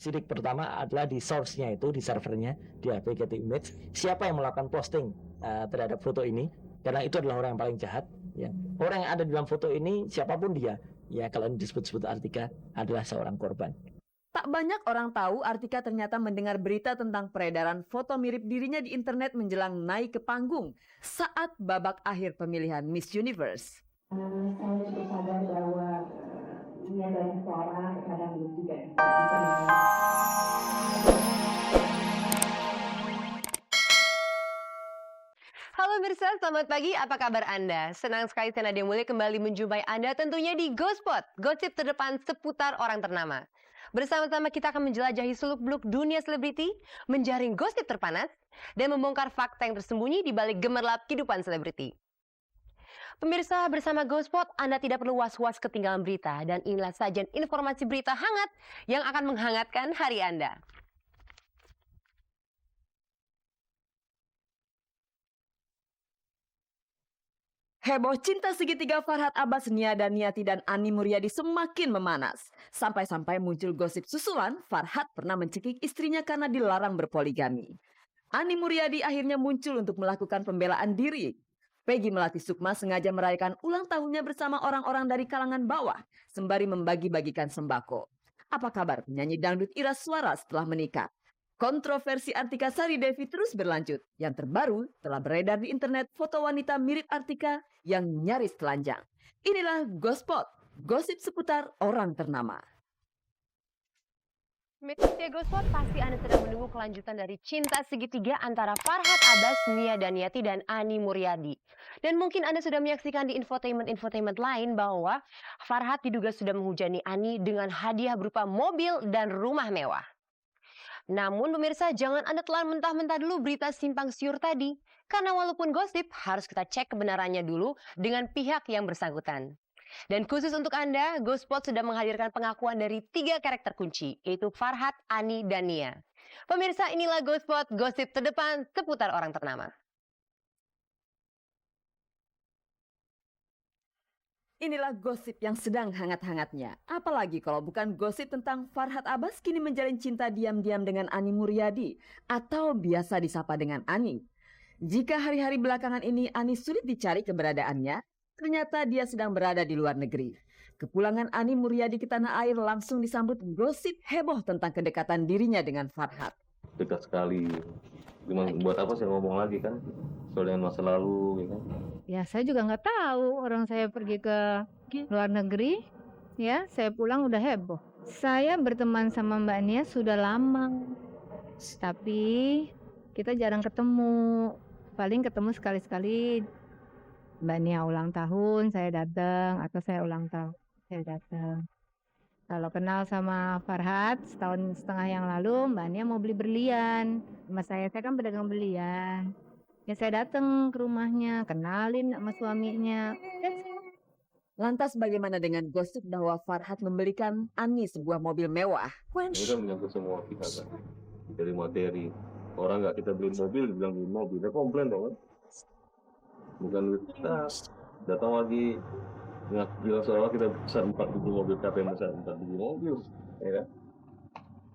Sidik pertama adalah di source-nya itu, di servernya, di HP Getty Image. Siapa yang melakukan posting terhadap foto ini? Karena itu adalah orang yang paling jahat. Ya. Orang yang ada di dalam foto ini, siapapun dia, ya kalau disebut-sebut Artika adalah seorang korban. Tak banyak orang tahu Artika ternyata mendengar berita tentang peredaran foto mirip dirinya di internet menjelang naik ke panggung saat babak akhir pemilihan Miss Universe. Saya cukup sadar bahwa ini adalah seorang kadang belum juga. Halo pemirsa, selamat pagi. Apa kabar Anda? Senang sekali saya Nadia Mulya kembali menjumpai Anda tentunya di Ghospot, gosip terdepan seputar orang ternama. Bersama-sama kita akan menjelajahi seluk-beluk dunia selebriti, menjaring gosip terpanas, dan membongkar fakta yang tersembunyi di balik gemerlap kehidupan selebriti. Pemirsa, bersama Ghospot, Anda tidak perlu was-was ketinggalan berita, dan inilah sajian informasi berita hangat yang akan menghangatkan hari Anda. Heboh cinta segitiga Farhad Abbas, Nia Daniati dan Ani Muryadi semakin memanas. Sampai-sampai muncul gosip susulan Farhad pernah mencekik istrinya karena dilarang berpoligami. Ani Muryadi akhirnya muncul untuk melakukan pembelaan diri. Peggy Melati Sukma sengaja merayakan ulang tahunnya bersama orang-orang dari kalangan bawah, sembari membagi-bagikan sembako. Apa kabar penyanyi dangdut Ira Suara setelah menikah? Kontroversi Artika Sari Devi terus berlanjut. Yang terbaru telah beredar di internet foto wanita mirip Artika yang nyaris telanjang. Inilah Ghospot, gosip seputar orang ternama. Media Ghospot, pasti Anda sedang menunggu kelanjutan dari cinta segitiga antara Farhad Abbas, Nia Daniati, dan Ani Muryadi. Dan mungkin Anda sudah menyaksikan di infotainment lain bahwa Farhad diduga sudah menghujani Ani dengan hadiah berupa mobil dan rumah mewah. Namun pemirsa, jangan Anda telan mentah-mentah dulu berita simpang siur tadi. Karena walaupun gosip, harus kita cek kebenarannya dulu dengan pihak yang bersangkutan. Dan khusus untuk Anda, Ghospot sudah menghadirkan pengakuan dari 3 karakter kunci, yaitu Farhad, Ani, dan Nia. Pemirsa, inilah Ghospot, gosip terdepan seputar orang ternama. Inilah gosip yang sedang hangat-hangatnya. Apalagi kalau bukan gosip tentang Farhad Abbas kini menjalin cinta diam-diam dengan Ani Muryadi atau biasa disapa dengan Ani. Jika hari-hari belakangan ini Ani sulit dicari keberadaannya, ternyata dia sedang berada di luar negeri. Kepulangan Ani Muryadi ke tanah air langsung disambut gosip heboh tentang kedekatan dirinya dengan Farhad. Dekat sekali. Gimana buat apa saya ngomong lagi kan? Soal dengan masa lalu, ya kan? Ya saya juga nggak tahu, orang saya pergi ke luar negeri, ya saya pulang udah heboh. Saya berteman sama Mbak Nia sudah lama, tapi kita jarang ketemu. Paling ketemu sekali-sekali. Mbak Nia ulang tahun, saya datang, atau saya ulang tahun, saya datang. Kalau kenal sama Farhad setahun setengah yang lalu, Mbak Nia mau beli berlian. Sama saya kan pedagang berlian. Ya saya datang ke rumahnya, kenalin sama suaminya. Lantas bagaimana dengan gosip bahwa Farhad membelikan Ani sebuah mobil mewah? Ini kan menyangkut semua pihak kan. Dari materi. Orang nggak kita beli mobil, dibilang beli mobil. Dia komplain dong kan. Bukan duit kita. Datang lagi bilang seolah kita besar 4 biji mobil, siapa yang besar 4 biji mobil, ya kan?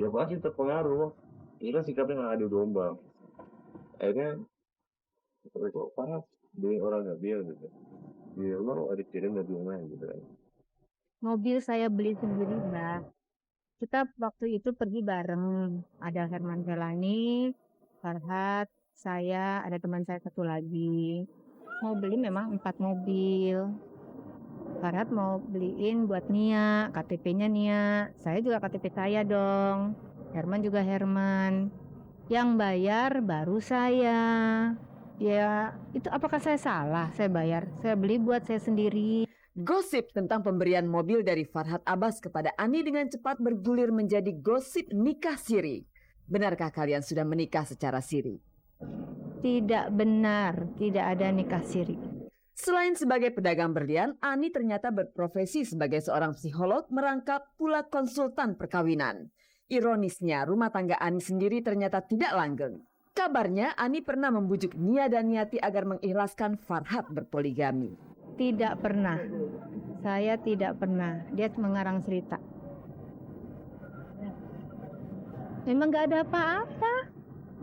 Ya pasti terpengaruh. Ini kan sikapnya nggak adu domba. Akhirnya kok parah, beli orang nggak biar gitu. Dia lo ada kirim dari mana gitu kan. Mobil saya beli sendiri, Mbak. Kita waktu itu pergi bareng. Ada Herman Felani, Farhad, saya, ada teman saya satu lagi. Mau beli memang 4 mobil. Farhad mau beliin buat Nia, KTP-nya Nia. Saya juga KTP saya dong. Herman juga Herman. Yang bayar baru saya. Ya, itu apakah saya salah? Saya bayar. Saya beli buat saya sendiri. Gosip tentang pemberian mobil dari Farhad Abbas kepada Ani dengan cepat bergulir menjadi gosip nikah siri. Benarkah kalian sudah menikah secara siri? Tidak benar, tidak ada nikah siri. Selain sebagai pedagang berlian, Ani ternyata berprofesi sebagai seorang psikolog merangkap pula konsultan perkawinan. Ironisnya, rumah tangga Ani sendiri ternyata tidak langgeng. Kabarnya Ani pernah membujuk Nia Daniati agar mengikhlaskan Farhad berpoligami. Tidak pernah. Saya tidak pernah. Dia mengarang cerita. Memang nggak ada apa-apa.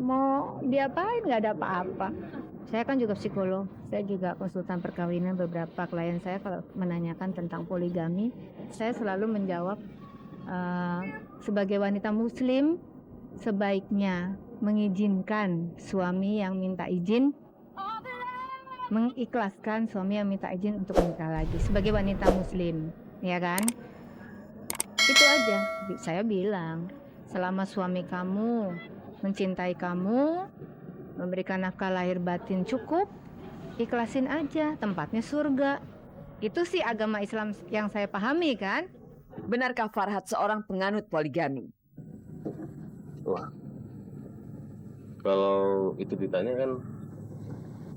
Mau diapain nggak ada apa-apa. Saya kan juga psikolog, saya juga konsultan perkawinan. Beberapa klien saya kalau menanyakan tentang poligami, saya selalu menjawab sebagai wanita muslim sebaiknya mengizinkan suami yang minta izin, mengikhlaskan suami yang minta izin untuk menikah lagi sebagai wanita muslim, ya kan? Itu aja saya bilang. Selama suami kamu mencintai kamu, memberikan nafkah lahir batin cukup, ikhlasin aja, tempatnya surga. Itu sih agama Islam yang saya pahami kan. Benarkah Farhat seorang penganut poligami? Wah, kalau itu ditanya kan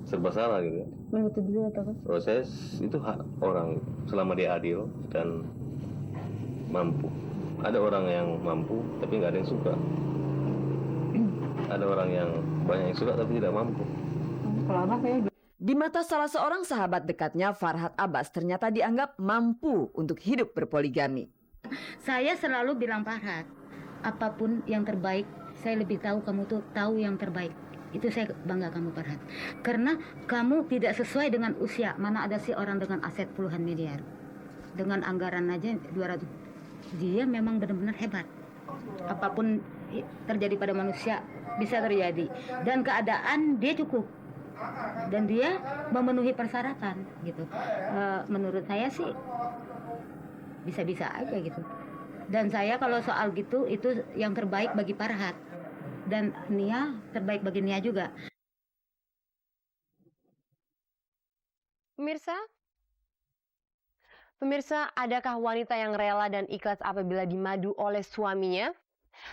serba salah gitu ya. Itu dulu atau Kalau saya itu hak orang selama dia adil dan mampu. Ada orang yang mampu tapi nggak ada yang suka. Ada orang yang banyak yang suka tapi tidak mampu. Di mata salah seorang sahabat dekatnya, Farhat Abbas ternyata dianggap mampu untuk hidup berpoligami. Saya selalu bilang Farhat, apapun yang terbaik, saya lebih tahu kamu tuh tahu yang terbaik. Itu saya bangga kamu Farhat. Karena kamu tidak sesuai dengan usia. Mana ada sih orang dengan aset puluhan miliar. Dengan anggaran aja 200. Dia memang benar-benar hebat. Apapun terjadi pada manusia bisa terjadi. Dan keadaan dia cukup. Dan dia memenuhi persyaratan gitu. Menurut saya sih bisa-bisa aja gitu. Dan saya kalau soal gitu itu yang terbaik bagi Farhat. Dan Nia terbaik bagi Nia juga. Pemirsa, adakah wanita yang rela dan ikhlas apabila dimadu oleh suaminya?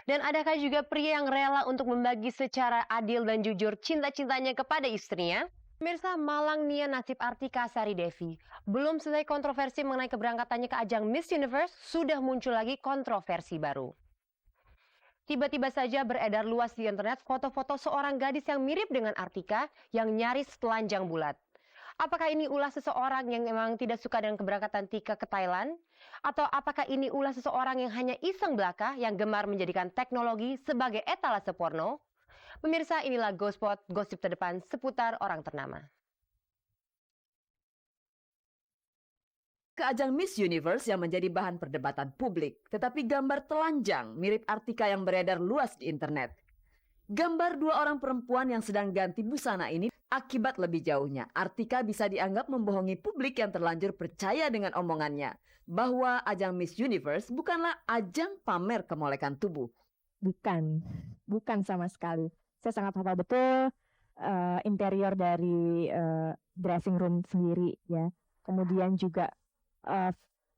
Dan adakah juga pria yang rela untuk membagi secara adil dan jujur cinta-cintanya kepada istrinya? Pemirsa, malang nia nasib Artika Sari Devi. Belum selesai kontroversi mengenai keberangkatannya ke ajang Miss Universe, sudah muncul lagi kontroversi baru. Tiba-tiba saja beredar luas di internet foto-foto seorang gadis yang mirip dengan Artika yang nyaris telanjang bulat. Apakah ini ulah seseorang yang memang tidak suka dengan keberangkatan Tika ke Thailand? Atau apakah ini ulah seseorang yang hanya iseng belaka yang gemar menjadikan teknologi sebagai etalase porno? Pemirsa, inilah Ghost-Spot, gosip terdepan seputar orang ternama. Ke ajang Miss Universe yang menjadi bahan perdebatan publik, tetapi gambar telanjang mirip Artika yang beredar luas di internet. Gambar dua orang perempuan yang sedang ganti busana ini akibat lebih jauhnya. Artika bisa dianggap membohongi publik yang terlanjur percaya dengan omongannya bahwa ajang Miss Universe bukanlah ajang pamer kemolekan tubuh. Bukan sama sekali. Saya sangat hafal betul interior dari dressing room sendiri ya. Kemudian juga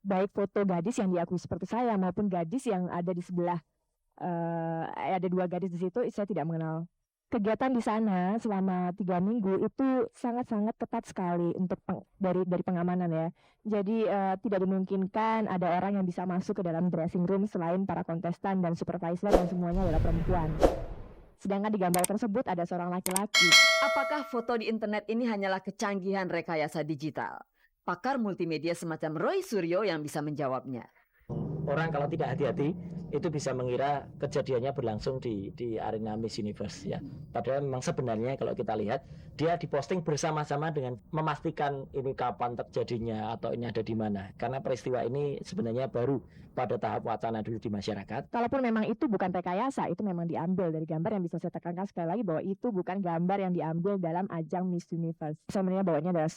baik foto gadis yang diakui seperti saya maupun gadis yang ada di sebelah, ada dua gadis di situ, saya tidak mengenal. Kegiatan di sana selama 3 minggu itu sangat-sangat ketat sekali untuk dari pengamanan ya. Jadi tidak dimungkinkan ada orang yang bisa masuk ke dalam dressing room selain para kontestan dan supervisor yang semuanya adalah perempuan. Sedangkan di gambar tersebut ada seorang laki-laki. Apakah foto di internet ini hanyalah kecanggihan rekayasa digital? Pakar multimedia semacam Roy Suryo yang bisa menjawabnya. Orang kalau tidak hati-hati itu bisa mengira kejadiannya berlangsung di arena Miss Universe ya. Padahal memang sebenarnya kalau kita lihat dia diposting bersama-sama dengan memastikan ini kapan terjadinya atau ini ada di mana. Karena peristiwa ini sebenarnya baru pada tahap wacana dulu di masyarakat. Kalaupun memang itu bukan rekayasa, itu memang diambil dari gambar yang bisa saya tekankan sekali lagi bahwa itu bukan gambar yang diambil dalam ajang Miss Universe. Sebenarnya bahwa ini adalah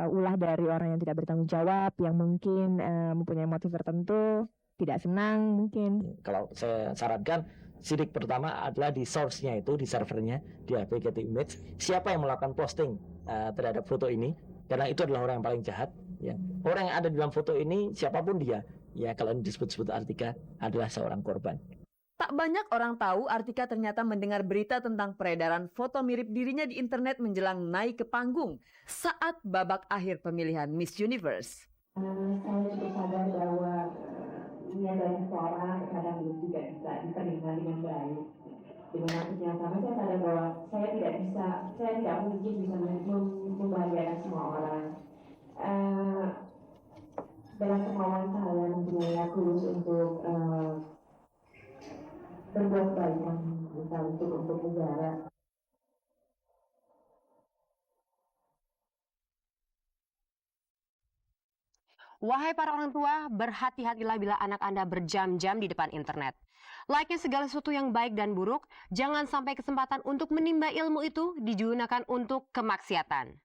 ulah dari orang yang tidak bertanggung jawab, yang mungkin mempunyai motif tertentu, tidak senang mungkin. Kalau saya sarankan sidik pertama adalah di source-nya itu, di servernya, di HP Getty Image. Siapa yang melakukan posting terhadap foto ini? Karena itu adalah orang yang paling jahat. Ya. Orang yang ada di dalam foto ini, siapapun dia, ya kalau disebut-sebut Artika adalah seorang korban. Tak banyak orang tahu Artika ternyata mendengar berita tentang peredaran foto mirip dirinya di internet menjelang naik ke panggung saat babak akhir pemilihan Miss Universe. Saya cukup sadar bahwa ini adalah seorang kadang belum juga bisa diterima dengan baik. Dengan arti yang sama saya sadar bahwa saya tidak mungkin bisa membahagiakan semua orang. Dalam kemauan saya mempunyai tulus untuk berbuat baik yang bisa untuk negara. Wahai para orang tua, berhati-hatilah bila anak Anda berjam-jam di depan internet. Layaknya segala sesuatu yang baik dan buruk, jangan sampai kesempatan untuk menimba ilmu itu digunakan untuk kemaksiatan.